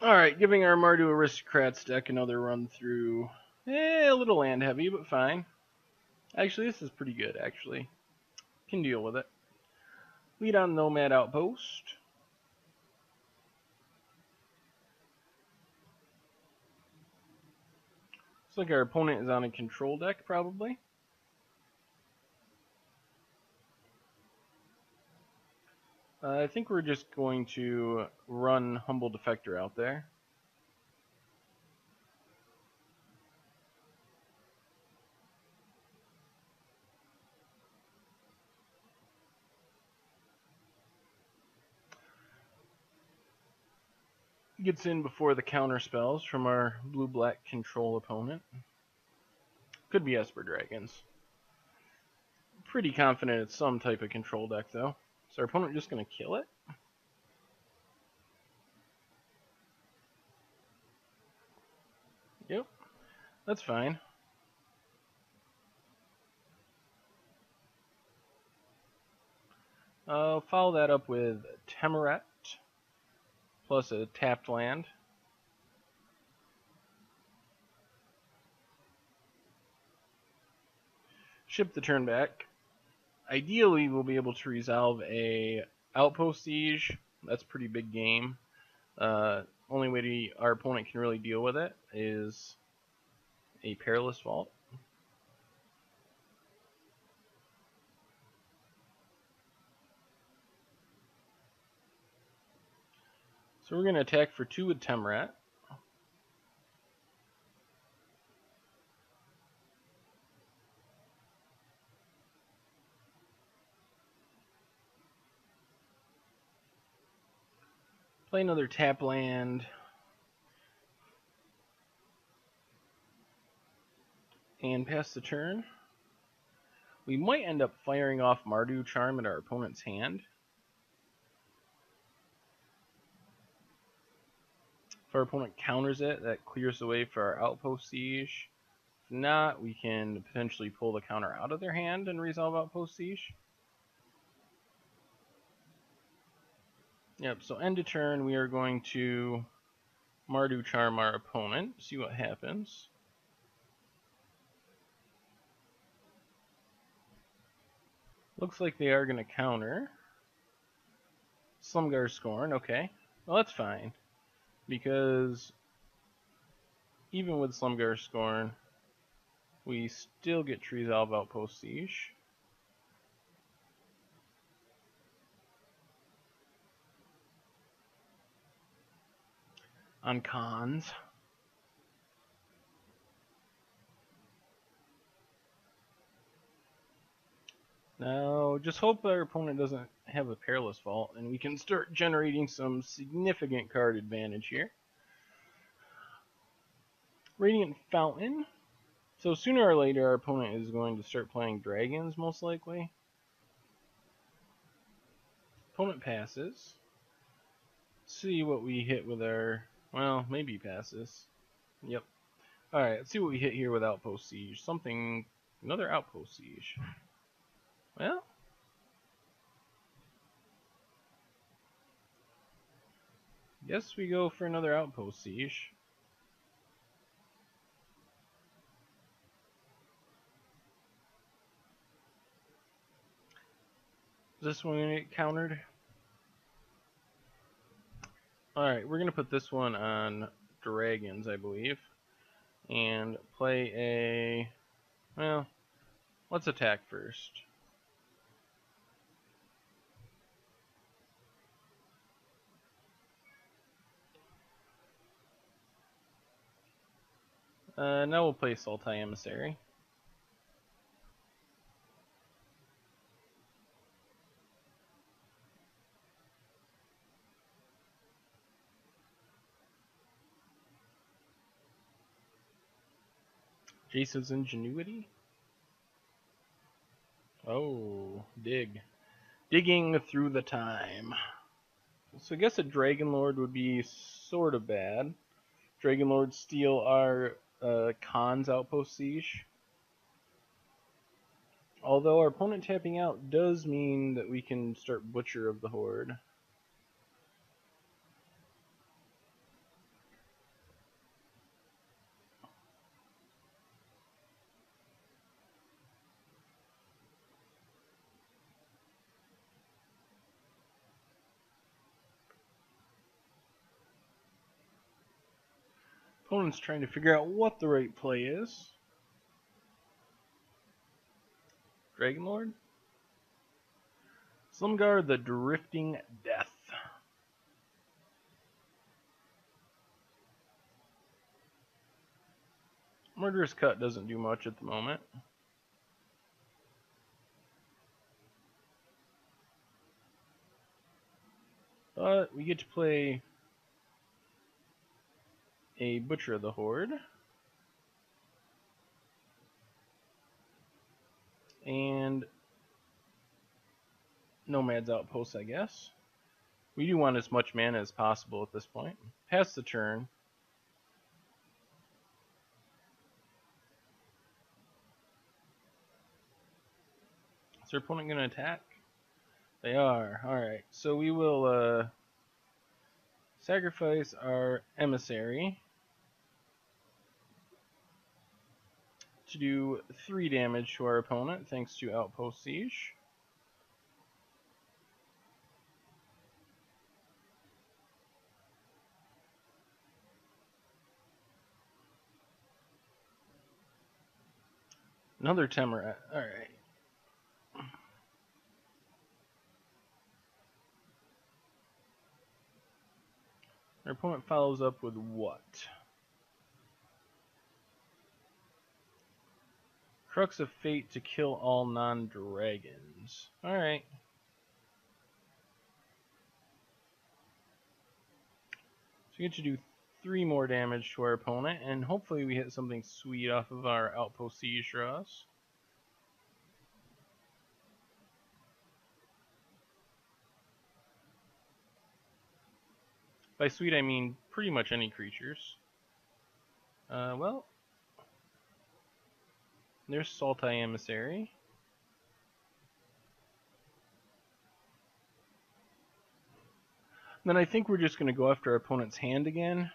Alright, giving our Mardu Aristocrats deck another run through. A little land heavy, but fine. Actually, this is pretty good, actually. Can deal with it. Lead on Nomad Outpost. Looks like our opponent is on a control deck, probably. I think we're just going to run Humble Defector out there. Gets in before the counterspells from our blue-black control opponent. Could be Esper Dragons. Pretty confident it's some type of control deck, though. Is our opponent just going to kill it? Yep, that's fine. I'll follow that up with Temerat plus a tapped land. Ship the turn back. Ideally, we'll be able to resolve a outpost siege. That's a pretty big game. Only way our opponent can really deal with it is a Perilous Vault. So we're going to attack for 2 with Temerat. Play another tap land. And pass the turn. We might end up firing off Mardu Charm at our opponent's hand. If our opponent counters it, that clears the way for our outpost siege. If not, we can potentially pull the counter out of their hand and resolve outpost siege. Yep, so end of turn, we are going to Mardu Charm our opponent, see what happens. Looks like they are going to counter. Slumgar Scorn, okay. Well, that's fine. Because even with Slumgar Scorn, we still get to resolve Outpost Siege. On cons. Now, just hope our opponent doesn't have a Perilous Vault, and we can start generating some significant card advantage here. Radiant Fountain. So sooner or later, our opponent is going to start playing dragons, most likely. Opponent passes. See what we hit with our... Well, maybe passes. Yep. Alright, let's see what we hit here with Outpost Siege. Something... Another Outpost Siege. Well... Guess we go for another Outpost Siege. Is this one gonna get countered? Alright, we're gonna put this one on dragons, I believe. And play a... Well, let's attack first. Now we'll play Sultai Emissary. Jason's Ingenuity. Oh, dig. Digging through the time. So I guess a Dragon Lord would be sort of bad. Dragon Lords steal our Khan's Outpost Siege. Although our opponent tapping out does mean that we can start Butcher of the Horde. Opponent's trying to figure out what the right play is. Dragonlord? Slumgar the Drifting Death. Murderous Cut doesn't do much at the moment. But we get to play a Butcher of the Horde. And Nomad's Outpost, I guess. We do want as much mana as possible at this point. Pass the turn. Is their opponent going to attack? They are. Alright, so we will sacrifice our Emissary to do 3 damage to our opponent thanks to Outpost Siege. Another Temerat. Alright. Our opponent follows up with what? Crux of Fate to kill all non-dragons. Alright. So we get to do 3 more damage to our opponent, and hopefully we hit something sweet off of our Outpost Siege draws. By sweet, I mean pretty much any creatures. Well, there's Sultai Emissary. Then I think we're just going to go after our opponent's hand again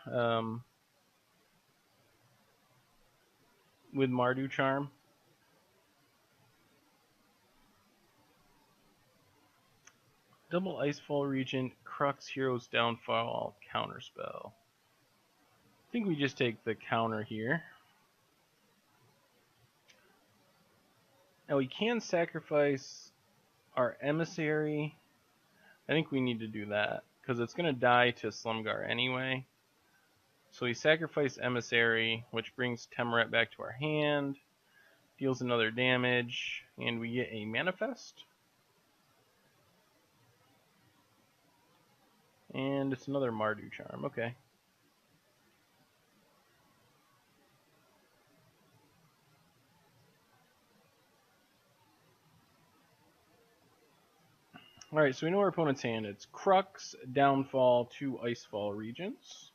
with Mardu Charm. Double Icefall Regent, Crux Hero's Downfall, Counterspell. I think we just take the counter here. Now we can sacrifice our Emissary. I think we need to do that, because it's going to die to Slumgar anyway. So we sacrifice Emissary, which brings Temerat back to our hand, deals another damage, and we get a Manifest. And it's another Mardu Charm, okay. Alright, so we know our opponent's hand. It's Crux, Downfall, 2 Icefall Regents.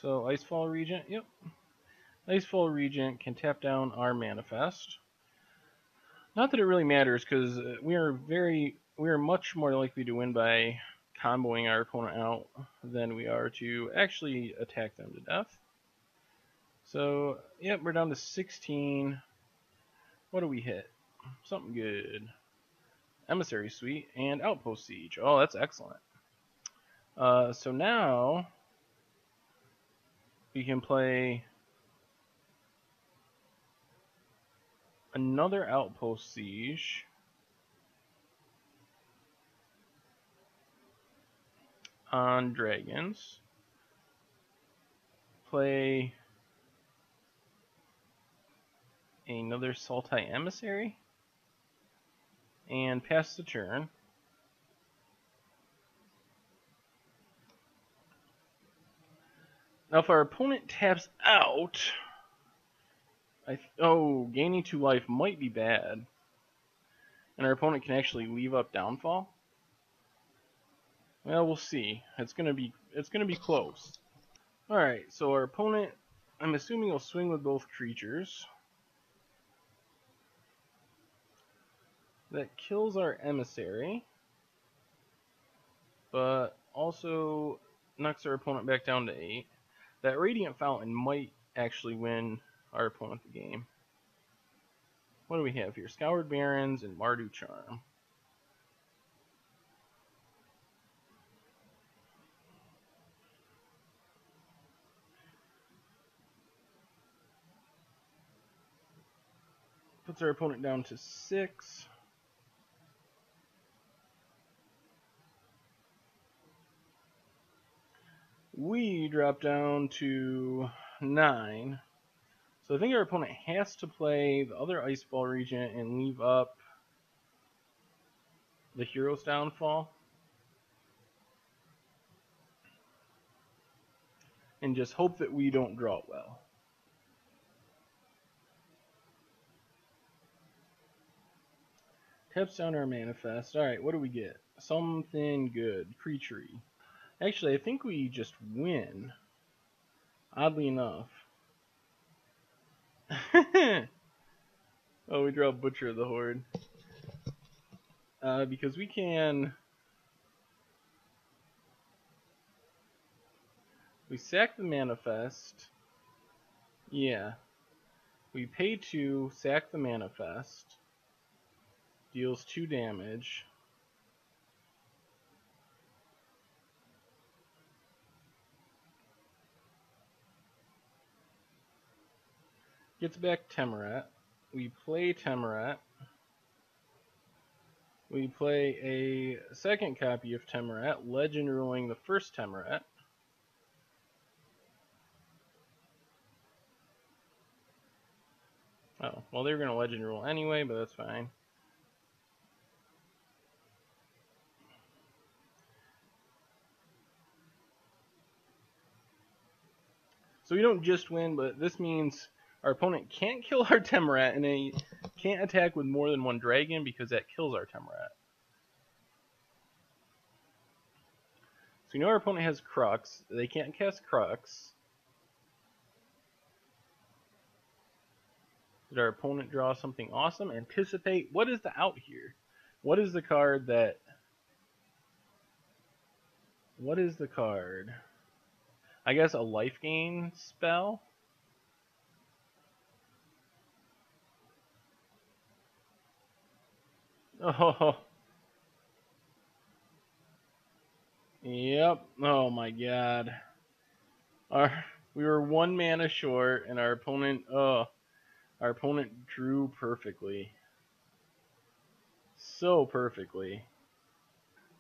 So Icefall Regent, yep. Icefall Regent can tap down our Manifest. Not that it really matters, because we are much more likely to win by comboing our opponent out than we are to actually attack them to death. So, yep, we're down to 16. What do we hit? Something good. Emissary Suite and Outpost Siege. Oh, that's excellent. So now we can play another Outpost Siege on dragons. Play another Sultai Emissary and pass the turn. Now if our opponent taps out, gaining 2 life might be bad. And our opponent can actually leave up Downfall. Well, we'll see. It's gonna be close. Alright, so our opponent, I'm assuming, will swing with both creatures. That kills our Emissary, but also knocks our opponent back down to 8. That Radiant Fountain might actually win our opponent the game. What do we have here? Scoured Barrens and Mardu Charm. Puts our opponent down to 6. We drop down to 9. So I think our opponent has to play the other Ice Ball Regent and leave up the Hero's Downfall. And just hope that we don't draw it well. Taps down our Manifest. Alright, what do we get? Something good. Creature-y. Actually, I think we just win. Oddly enough. Oh, we draw Butcher of the Horde. Because we can... We sack the Manifest. Yeah. We pay 2, sack the Manifest. Deals 2 damage. Gets back Temerat. We play Temerat. We play a second copy of Temerat, Legend Ruling the first Temerat. Oh, well, they were going to Legend Rule anyway, but that's fine. So we don't just win, but this means our opponent can't kill our Temerat, and they can't attack with more than 1 dragon because that kills our Temerat. So we know our opponent has Crux. They can't cast Crux. Did our opponent draw something awesome? Anticipate. What is the out here? What is the card that... What is the card? I guess a life gain spell? Oh. Yep. Oh my god. We were 1 mana short, and our opponent drew perfectly. So perfectly.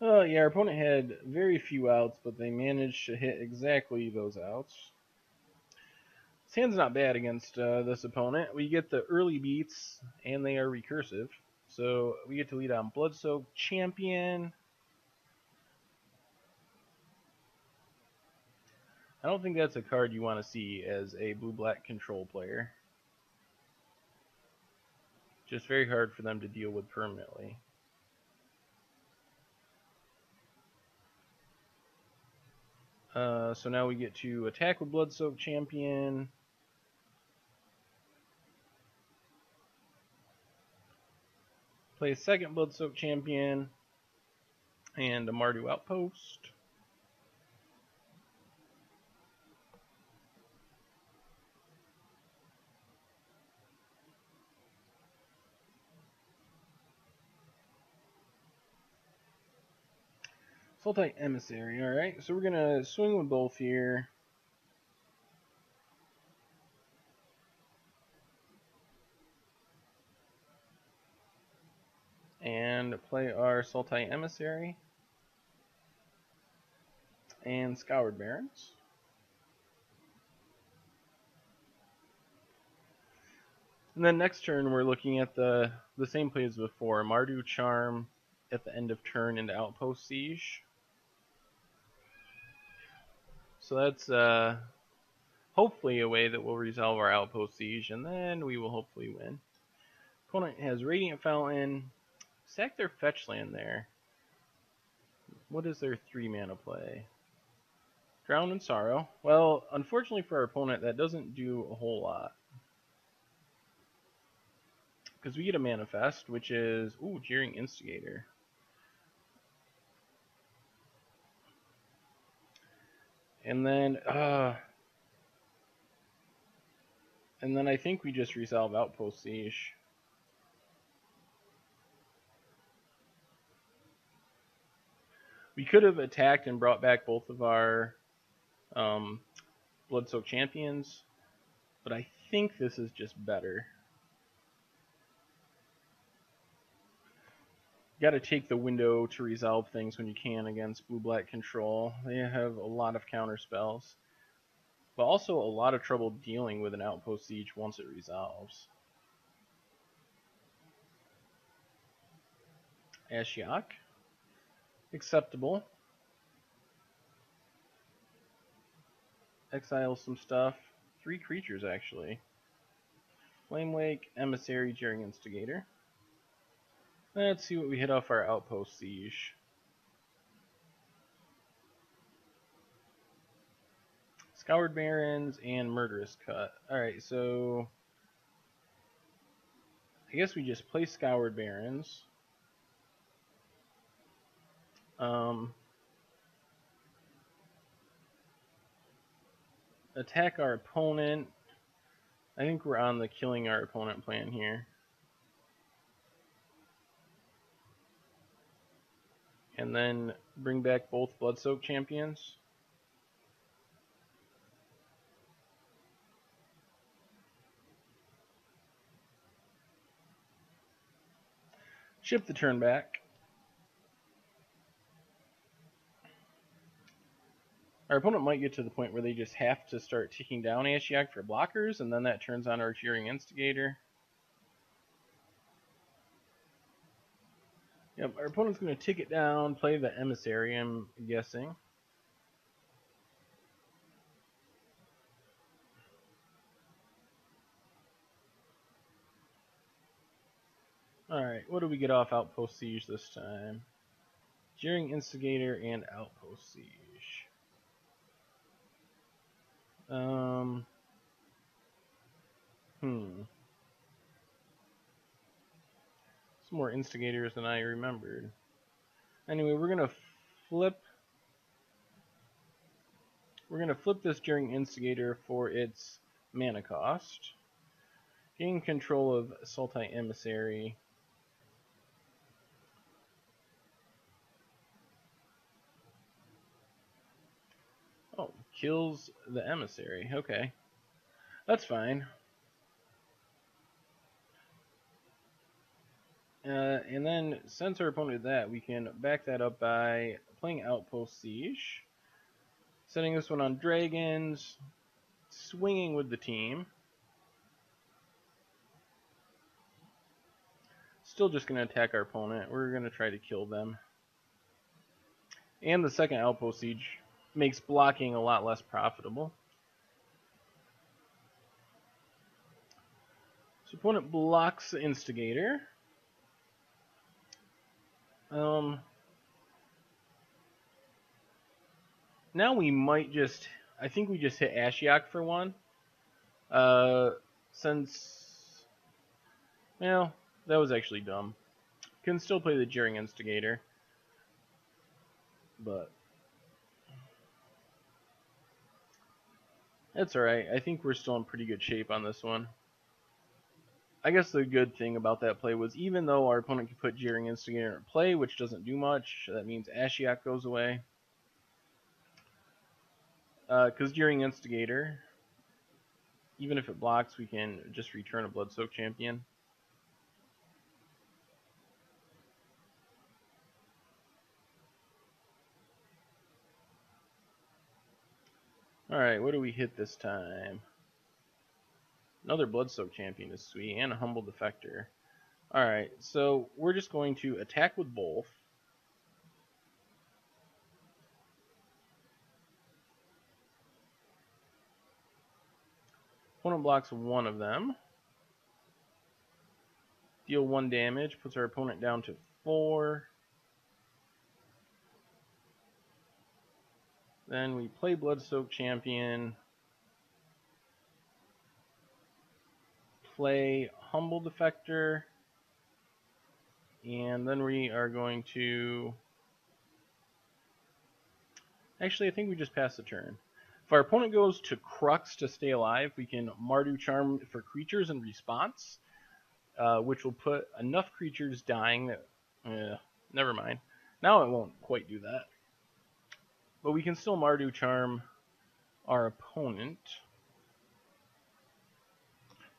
Oh yeah, our opponent had very few outs, but they managed to hit exactly those outs. This hand's not bad against this opponent. We get the early beats, and they are recursive. So we get to lead on Bloodsoaked Champion. I don't think that's a card you want to see as a blue-black control player. Just very hard for them to deal with permanently. So now we get to attack with Bloodsoaked Champion. Play a second Bloodsoaked Champion. And a Mardu Outpost. Sultai Emissary, alright. So we're going to swing with both here. And play our Sultai Emissary. And Scoured Barrens. And then next turn we're looking at the same play as before. Mardu Charm at the end of turn into Outpost Siege. So that's hopefully a way that we'll resolve our Outpost Siege, and then we will hopefully win. Opponent has Radiant Fountain. Sack their fetch land there. What is their 3 mana play? Drown in Sorrow. Well, unfortunately for our opponent, that doesn't do a whole lot. Because we get a Manifest, which is... Ooh, Jeering Instigator. And then I think we just resolve Outpost Siege. We could have attacked and brought back both of our Bloodsoaked Champions, but I think this is just better. got to take the window to resolve things when you can against blue-black control. They have a lot of counterspells, but also a lot of trouble dealing with an outpost siege once it resolves. Ashiok, acceptable. Exile some stuff. 3 creatures, actually. Flamewake, Emissary, Jeering Instigator. Let's see what we hit off our outpost siege. Scoured Barrens and Murderous Cut. Alright, so I guess we just play Scoured Barrens. Attack our opponent. I think we're on the killing our opponent plan here. And then bring back both Bloodsoaked champions. Ship the turn back. Our opponent might get to the point where they just have to start taking down Ashiok for blockers, and then that turns on our Jeering Instigator. Yep, our opponent's going to tick it down, play the Emissary, I'm guessing. Alright, what do we get off Outpost Siege this time? Jeering Instigator and Outpost Siege. Some more Instigators than I remembered. Anyway, we're gonna flip this Jeering Instigator for its mana cost. Gain control of Sultai Emissary. Oh, kills the Emissary. Okay. That's fine. And then, since our opponent did that, we can back that up by playing Outpost Siege. Setting this one on dragons. Swinging with the team. Still just going to attack our opponent. We're going to try to kill them. And the second Outpost Siege makes blocking a lot less profitable. So opponent blocks the Instigator. Now we might just... I think we just hit Ashiok for one. Since... Well, that was actually dumb. Can still play the Jeering Instigator. But... that's alright. I think we're still in pretty good shape on this one. I guess the good thing about that play was even though our opponent could put Jeering Instigator in play, which doesn't do much, that means Ashiok goes away. Because Jeering Instigator, even if it blocks, we can just return a Bloodsoaked champion. Alright, what do we hit this time? Another Bloodsoaked champion is sweet, and a Humble Defector. Alright, so we're just going to attack with both. Opponent blocks one of them. Deal 1 damage, puts our opponent down to 4. Then we play Bloodsoaked champion. Play Humble Defector. And then we are going to... actually, I think we just pass the turn. If our opponent goes to Crux to stay alive, we can Mardu Charm for creatures in response, which will put enough creatures dying that... never mind. Now it won't quite do that. But we can still Mardu Charm our opponent.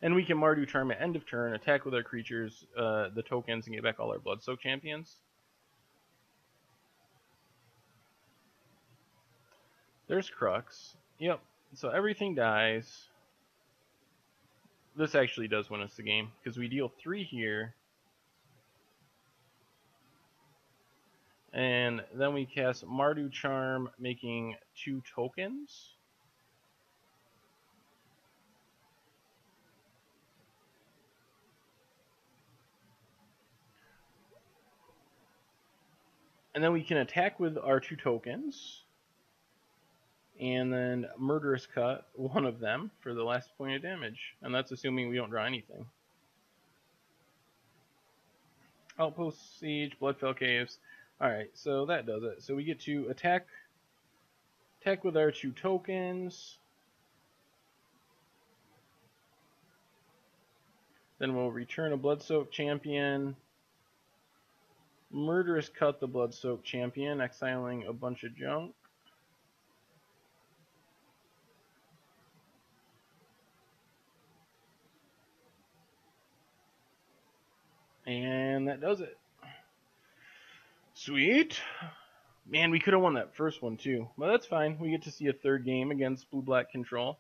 And we can Mardu Charm at end of turn, attack with our creatures, the tokens, and get back all our Bloodsoaked champions. There's Crux. Yep. So everything dies. This actually does win us the game because we deal 3 here. And then we cast Mardu Charm, making 2 tokens. And then we can attack with our 2 tokens. And then Murderous Cut one of them for the last point of damage. And that's assuming we don't draw anything. Outpost Siege, Bloodfell Caves. Alright, so that does it. So we get to attack with our 2 tokens. Then we'll return a Bloodsoaked champion. Murderous Cut the Bloodsoaked champion, exiling a bunch of junk. And that does it. Sweet. Man, we could have won that first one too. But that's fine. We get to see a 3rd game against Blue-Black Control.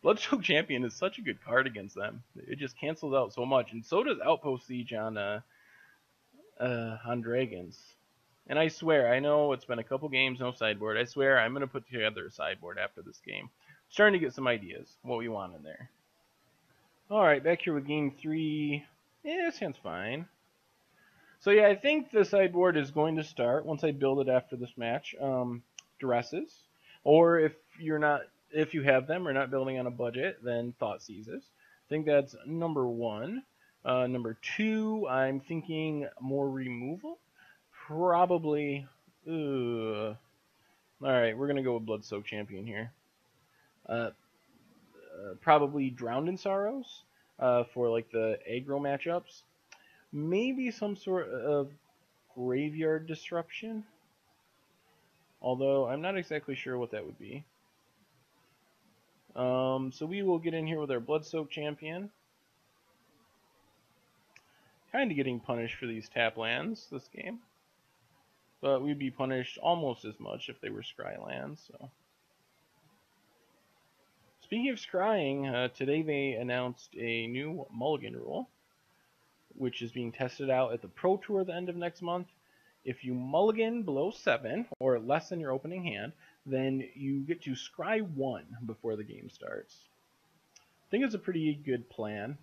Bloodsoaked Champion is such a good card against them. It just cancels out so much. And so does Outpost Siege on Dragons. And I swear, I know it's been a couple games, no sideboard. I swear I'm going to put together a sideboard after this game. I'm starting to get some ideas what we want in there. Alright, back here with game 3. Yeah, this hand's fine. So yeah, I think the sideboard is going to start once I build it after this match. Dresses, or if you have them or not building on a budget, then Thought Seizes. I think that's number 1. Number 2, I'm thinking more removal. Probably. All right, we're gonna go with Bloodsoaked Champion here. Probably Drowned in Sorrows for like the aggro matchups. Maybe some sort of Graveyard Disruption, although I'm not exactly sure what that would be. So we will get in here with our Bloodsoaked champion. Kind of getting punished for these tap lands this game, but we'd be punished almost as much if they were scry lands. So, speaking of scrying, today they announced a new mulligan rule, which is being tested out at the Pro Tour at the end of next month. If you mulligan below 7 or less than your opening hand, then you get to scry 1 before the game starts. I think it's a pretty good plan.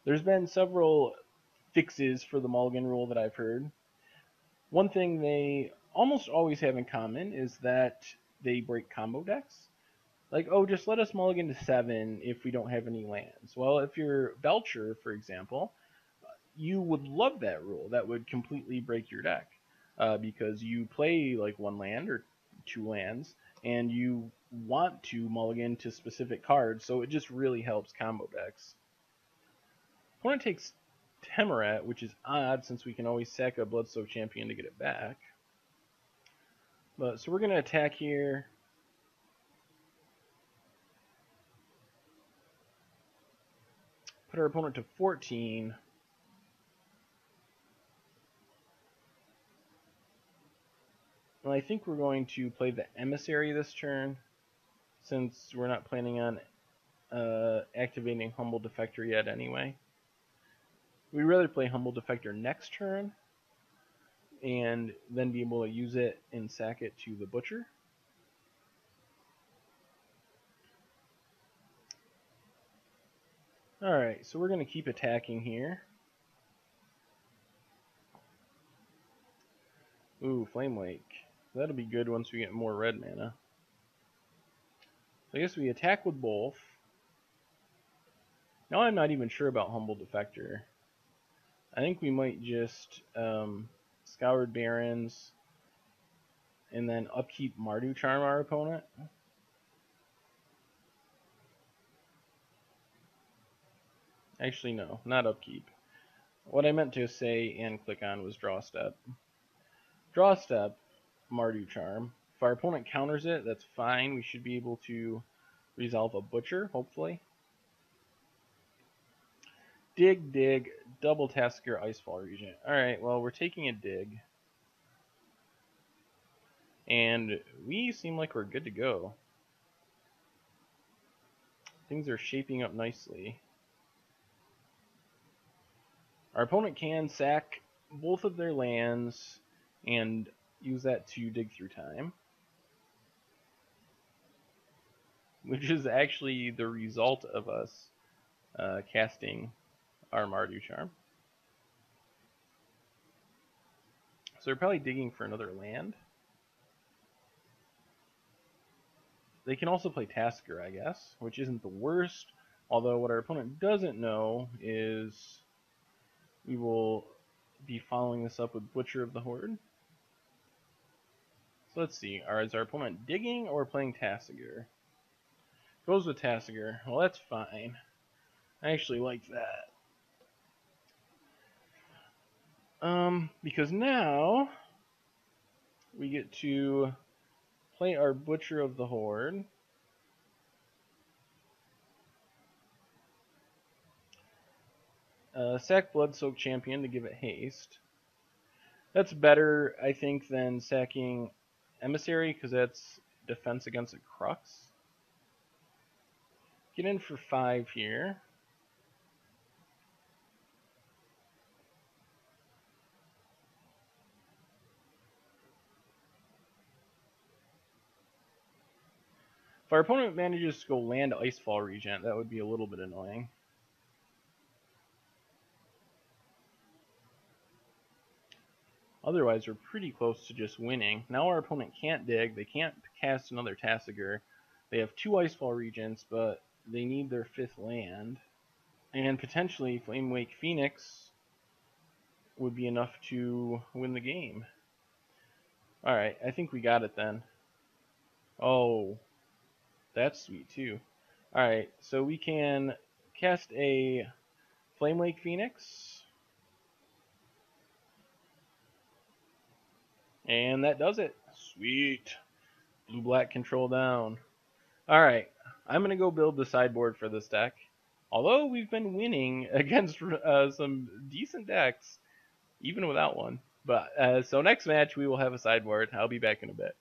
There's been several fixes for the mulligan rule that I've heard. One thing they almost always have in common is that they break combo decks. Like, oh, just let us mulligan to 7 if we don't have any lands. Well, if you're Belcher, for example, you would love that rule. That would completely break your deck. Because you play like 1 land or 2 lands, and you want to mulligan to specific cards, so it just really helps combo decks. Opponent takes Temerat, which is odd since we can always sack a Bloodsoaked champion to get it back. So we're going to attack here. Put our opponent to 14. Well, I think we're going to play the Emissary this turn, since we're not planning on activating Humble Defector yet anyway. We'd rather play Humble Defector next turn, and then be able to use it and sack it to the Butcher. Alright, so we're going to keep attacking here. Ooh, Flamewake. That'll be good once we get more red mana. So I guess we attack with both. Now I'm not even sure about Humble Defector. I think we might just Scoured Barrens and then upkeep Mardu Charm our opponent. Actually, no, not upkeep. What I meant to say and click on was Draw Step. Draw Step, Mardu Charm. If our opponent counters it, that's fine. We should be able to resolve a Butcher, hopefully. Dig, dig, double Tasker, Icefall Regent. Alright, well, we're taking a dig. And we seem like we're good to go. Things are shaping up nicely. Our opponent can sack both of their lands and use that to dig through time, which is actually the result of us casting our Mardu charm. So they're probably digging for another land. They can also play Tasker, I guess, which isn't the worst. Although what our opponent doesn't know is we will be following this up with Butcher of the Horde. So let's see. Is our opponent digging or playing Tassiger? Goes with Tassiger. Well, that's fine. I actually like that. Because now we get to play our Butcher of the Horde. Sack Bloodsoaked Champion to give it haste. That's better, I think, than sacking Emissary, because that's defense against a Crux. Get in for 5 here. If our opponent manages to go land Icefall Regent, that would be a little bit annoying. Otherwise, we're pretty close to just winning. Now our opponent can't dig. They can't cast another Tassiger. They have 2 Icefall Regents, but they need their 5th land. And potentially Flamewake Phoenix would be enough to win the game. Alright, I think we got it then. Oh, that's sweet too. Alright, so we can cast a Flamewake Phoenix. And that does it. Sweet. Blue-black control down. Alright, I'm going to go build the sideboard for this deck. Although we've been winning against some decent decks, even without one. But so next match we will have a sideboard. I'll be back in a bit.